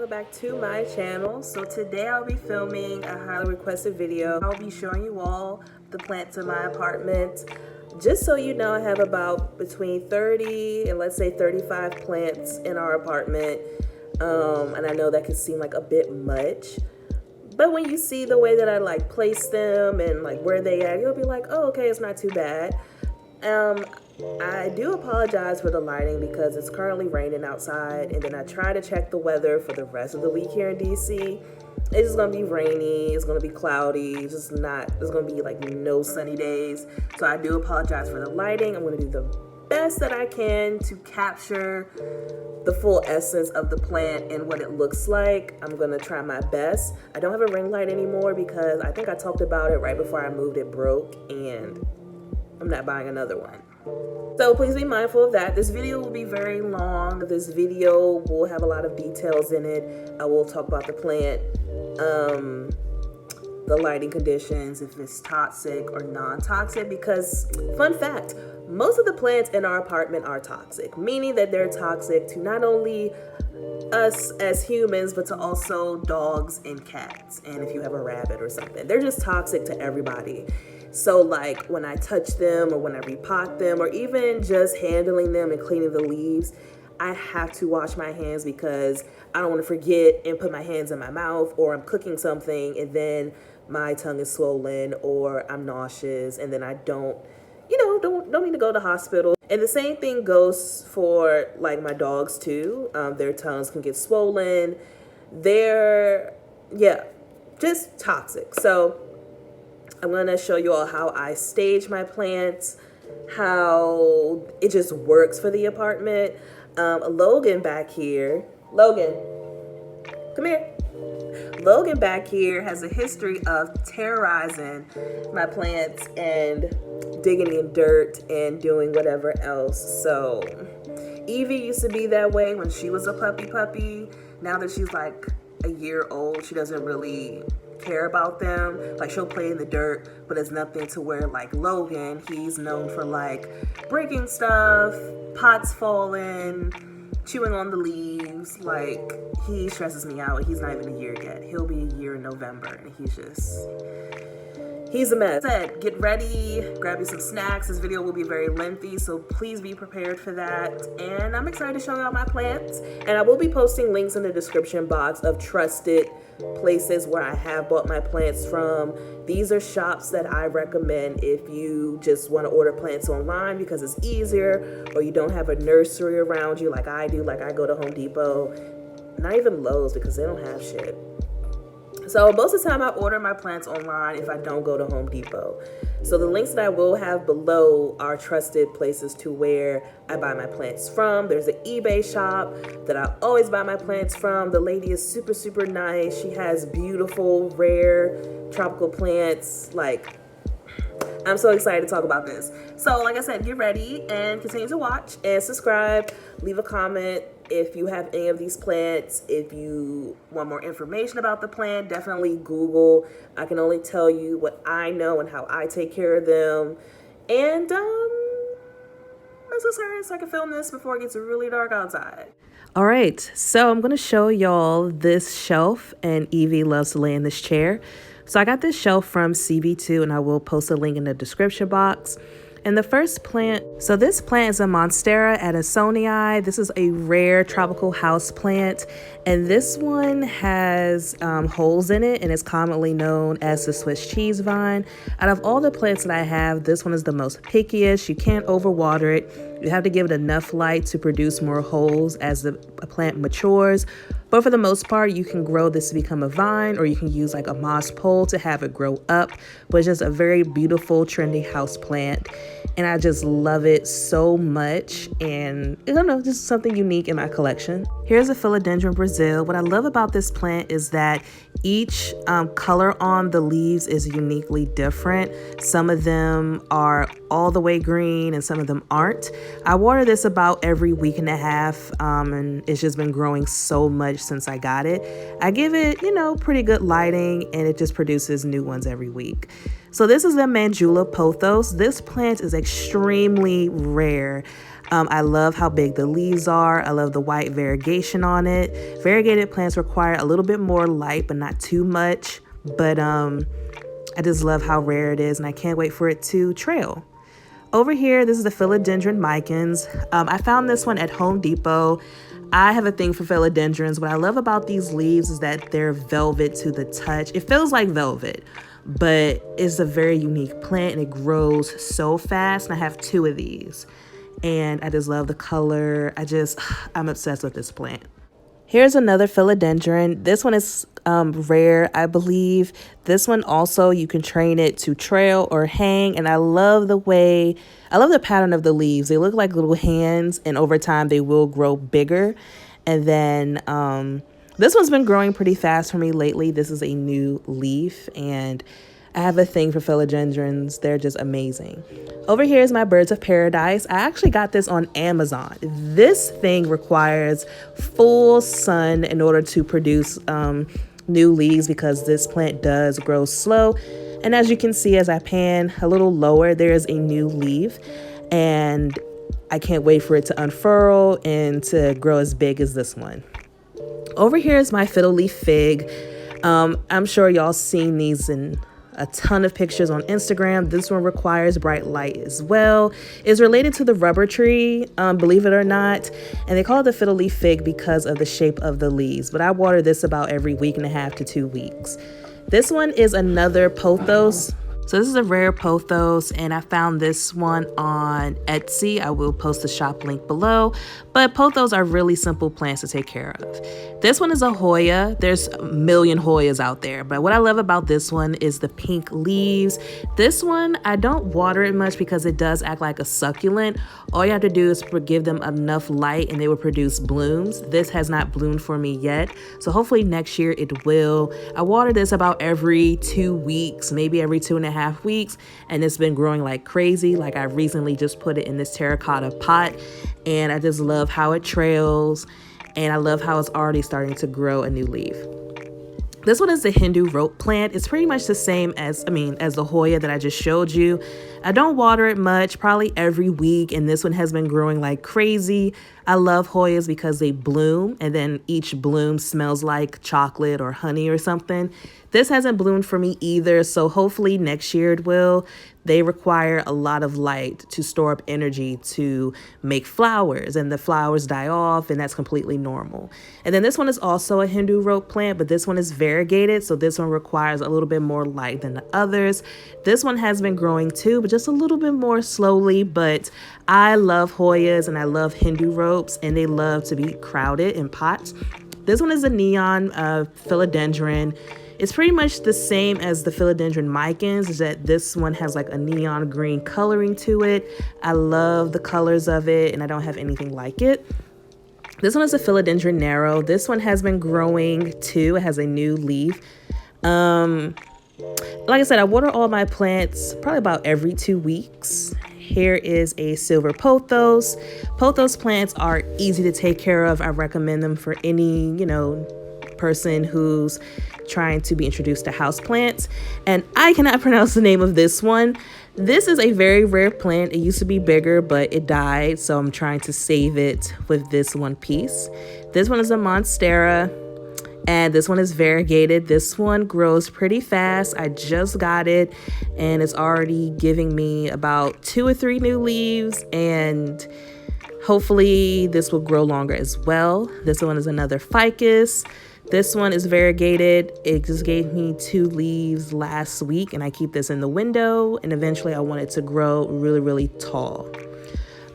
welcome back to my channel. So today I'll be filming a highly requested video. I'll be showing you all the plants in my apartment. Just so you know, I have about between 30 and let's say 35 plants in our apartment. And I know that can seem like a bit much, but when you see the way that I like place them and like where they at, you'll be like, oh, okay, it's not too bad. I do apologize for the lighting because it's currently raining outside, and then I try to check the weather for the rest of the week here in DC. It's just gonna be rainy, it's gonna be cloudy, it's gonna be like no sunny days. So I do apologize for the lighting. I'm gonna do the best that I can to capture the full essence of the plant and what it looks like. I'm gonna try my best. I don't have a ring light anymore because I think I talked about it right before I moved, it broke, and I'm not buying another one. So please be mindful of that. This video will be very long. This video will have a lot of details in it. I will talk about the plant, the lighting conditions, if it's toxic or non-toxic, because fun fact, most of the plants in our apartment are toxic, meaning that they're toxic to not only us as humans, but to also dogs and cats. And if you have a rabbit or something, they're just toxic to everybody. So like when I touch them or when I repot them or even just handling them and cleaning the leaves, I have to wash my hands because I don't want to forget and put my hands in my mouth, or I'm cooking something and then my tongue is swollen or I'm nauseous and then I don't need to go to the hospital. And the same thing goes for like my dogs too. Their tongues can get swollen. They're, just toxic. So I'm gonna show you all how I stage my plants, how it just works for the apartment. Logan back here, Logan, come here. Logan back here has a history of terrorizing my plants and digging in dirt and doing whatever else. So Evie used to be that way when she was a puppy. Now that she's like a year old, she doesn't really care about them. Like she'll play in the dirt, but it's nothing to where like Logan, he's known for like breaking stuff, pots falling, chewing on the leaves. Like he stresses me out. He's not even a year yet. He'll be a year in November, and he's a mess. Get ready, grab you some snacks. This video will be very lengthy, so please be prepared for that. And I'm excited to show you all my plants. And I will be posting links in the description box of trusted places where I have bought my plants from. These are shops that I recommend if you just want to order plants online because it's easier, or you don't have a nursery around you like I do. Like I go to Home Depot, not even Lowe's because they don't have shit. So most of the time I order my plants online if I don't go to Home Depot. So the links that I will have below are trusted places to where I buy my plants from. There's an eBay shop that I always buy my plants from. The lady is super, super nice. She has beautiful, rare, tropical plants. Like, I'm so excited to talk about this. So like I said, get ready and continue to watch and subscribe. Leave a comment if you have any of these plants. If you want more information about the plant, definitely Google. I can only tell you what I know and how I take care of them. And let's go start so I can film this before it gets really dark outside. All right, so I'm gonna show y'all this shelf, and Evie loves to lay in this chair. So I got this shelf from CB2, and I will post a link in the description box. And the first plant, so this plant is a Monstera addisonii. This is a rare tropical house plant, and this one has holes in it, and it's commonly known as the Swiss cheese vine. Out of all the plants that I have, this one is the most pickiest. You can't overwater it. You have to give it enough light to produce more holes as the plant matures. But for the most part, you can grow this to become a vine, or you can use like a moss pole to have it grow up. But it's just a very beautiful, trendy house plant. And I just love it so much. And I don't know, just something unique in my collection. Here's a Philodendron Brazil. What I love about this plant is that each color on the leaves is uniquely different. Some of them are all the way green and some of them aren't. I water this about every week and a half, and it's just been growing so much since I got it. I give it, pretty good lighting, and it just produces new ones every week. So this is the Mandula Pothos. This plant is extremely rare. I love how big the leaves are. I love the white variegation on it. Variegated plants require a little bit more light, but not too much. But I just love how rare it is, and I can't wait for it to trail. Over here, this is the Philodendron micans. I found this one at Home Depot. I have a thing for philodendrons. What I love about these leaves is that they're velvet to the touch. It feels like velvet, but it's a very unique plant and it grows so fast. And I have 2 of these and I just love the color. I'm obsessed with this plant. Here's another philodendron. This one is rare, I believe. This one also, you can train it to trail or hang. And I love the pattern of the leaves. They look like little hands, and over time they will grow bigger. And then this one's been growing pretty fast for me lately. This is a new leaf, and I have a thing for philodendrons. They're just amazing. Over here is my birds of paradise. I actually got this on Amazon. This thing requires full sun in order to produce new leaves because this plant does grow slow. And as you can see, as I pan a little lower, there is a new leaf, and I can't wait for it to unfurl and to grow as big as this one. Over here is my fiddle leaf fig. I'm sure y'all seen these in a ton of pictures on Instagram. This one requires bright light as well. It's related to the rubber tree, believe it or not. And they call it the fiddle leaf fig because of the shape of the leaves. But I water this about every 1.5 to 2 weeks. This one is another pothos. So this is a rare pothos, and I found this one on Etsy. I will post the shop link below, but pothos are really simple plants to take care of. This one is a Hoya. There's a million Hoyas out there, but what I love about this one is the pink leaves. This one, I don't water it much because it does act like a succulent. All you have to do is give them enough light and they will produce blooms. This has not bloomed for me yet, so hopefully next year it will. I water this about every 2 weeks, maybe every 2.5 weeks, and it's been growing like crazy. Like, I recently just put it in this terracotta pot, and I just love how it trails, and I love how it's already starting to grow a new leaf. This one is the Hindu rope plant. It's pretty much the same as the Hoya that I just showed you. I don't water it much, probably every week, and this one has been growing like crazy. I love Hoyas because they bloom, and then each bloom smells like chocolate or honey or something. This hasn't bloomed for me either, so hopefully next year it will. They require a lot of light to store up energy to make flowers, and the flowers die off, and that's completely normal. And then this one is also a Hindu rope plant, but this one is variegated, so this one requires a little bit more light than the others. This one has been growing too, but just a little bit more slowly. But I love Hoyas and I love Hindu ropes, and they love to be crowded in pots. This one is a neon philodendron. It's pretty much the same as the philodendron micans, is that this one has like a neon green coloring to it. I love the colors of it, and I don't have anything like it. This one is a philodendron narrow. This one has been growing too. It has a new leaf. Like I said, I water all my plants probably about every 2 weeks. Here is a silver pothos. Pothos plants are easy to take care of. I recommend them for any, person who's trying to be introduced to houseplants. And I cannot pronounce the name of this one. This is a very rare plant. It used to be bigger, but it died, so I'm trying to save it with this one piece. This one is a monstera, and this one is variegated. This one grows pretty fast. I just got it, and it's already giving me about 2 or 3 new leaves, and hopefully this will grow longer as well. This one is another ficus. This one is variegated. It just gave me 2 leaves last week, and I keep this in the window, and eventually I want it to grow really, really tall.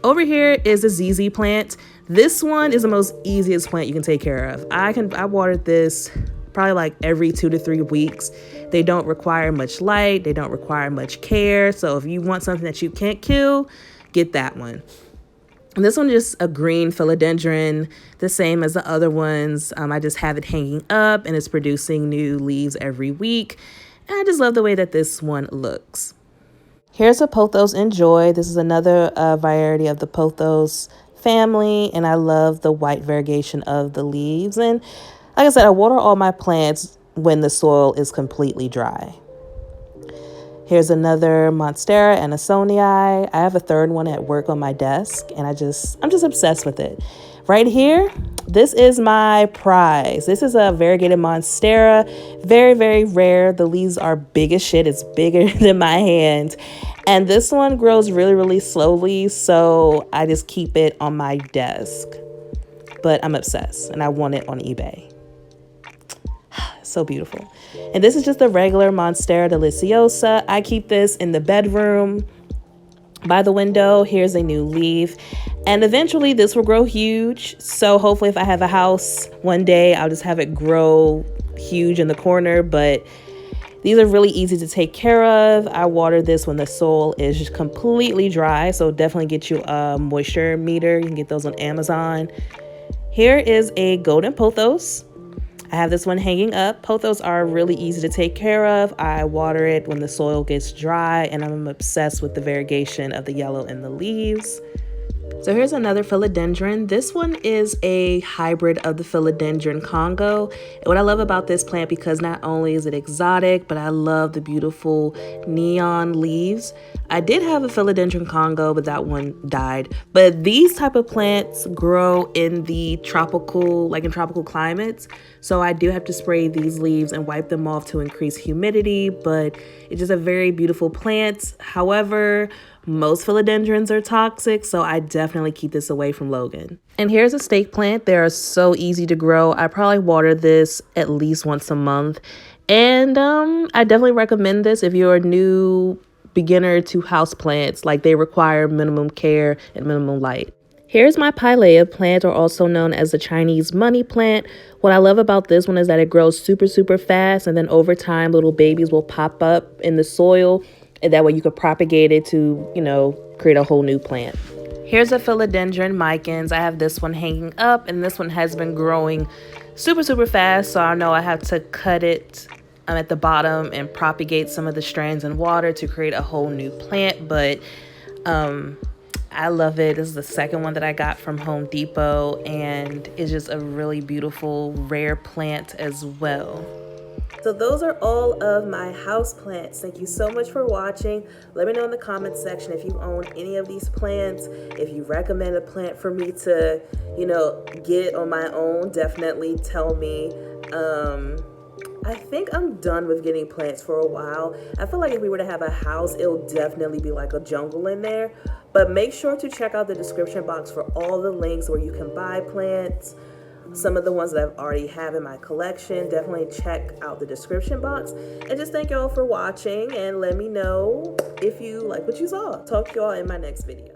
Over here is a ZZ plant. This one is the most easiest plant you can take care of. I watered this probably like every 2 to 3 weeks. They don't require much light. They don't require much care. So if you want something that you can't kill, get that one. And this one is just a green philodendron, the same as the other ones. I just have it hanging up, and it's producing new leaves every week. And I just love the way that this one looks. Here's a Pothos Enjoy. This is another variety of the Pothos family, and I love the white variegation of the leaves. And like I said, I water all my plants when the soil is completely dry. Here's another Monstera and Anisonii. I have a third one at work on my desk, and I'm just obsessed with it. Right here, this is my prize. This is a variegated Monstera, very, very rare. The leaves are big as shit. It's bigger than my hand. And this one grows really, really slowly, so I just keep it on my desk. But I'm obsessed, and I want it on eBay. So beautiful. And this is just the regular Monstera deliciosa. I keep this in the bedroom by the window. Here's a new leaf, and eventually this will grow huge. So hopefully if I have a house one day, I'll just have it grow huge in the corner. But these are really easy to take care of. I water this when the soil is just completely dry, so definitely get you a moisture meter. You can get those on Amazon. Here is a golden pothos. I have this one hanging up. Pothos are really easy to take care of. I water it when the soil gets dry, and I'm obsessed with the variegation of the yellow in the leaves. So here's another philodendron. This one is a hybrid of the philodendron Congo. And what I love about this plant, because not only is it exotic, but I love the beautiful neon leaves. I did have a philodendron Congo, but that one died. But these type of plants grow in the tropical, like in tropical climates. So I do have to spray these leaves and wipe them off to increase humidity, but it's just a very beautiful plant. However, most philodendrons are toxic, so I definitely keep this away from Logan. And here's a stake plant. They are so easy to grow. I probably water this at least once a month. And I definitely recommend this if you're a new beginner to house plants. Like, they require minimum care and minimum light. Here's my Pilea plant, or also known as the Chinese money plant. What I love about this one is that it grows super, super fast, and then over time, little babies will pop up in the soil, and that way you could propagate it to, you know, create a whole new plant. Here's a Philodendron micans. I have this one hanging up, and this one has been growing super, super fast, so I know I have to cut it at the bottom and propagate some of the strands in water to create a whole new plant. But I love it. This is the second one that I got from Home Depot, and it's just a really beautiful, rare plant as well. So those are all of my house plants. Thank you so much for watching. Let me know in the comments section if you own any of these plants. If you recommend a plant for me to, you know, get on my own, definitely tell me. I think I'm done with getting plants for a while. I feel like if we were to have a house, it'll definitely be like a jungle in there. But make sure to check out the description box for all the links where you can buy plants. Some of the ones that I already have in my collection, definitely check out the description box. And just thank y'all for watching, and let me know if you like what you saw. Talk to y'all in my next video.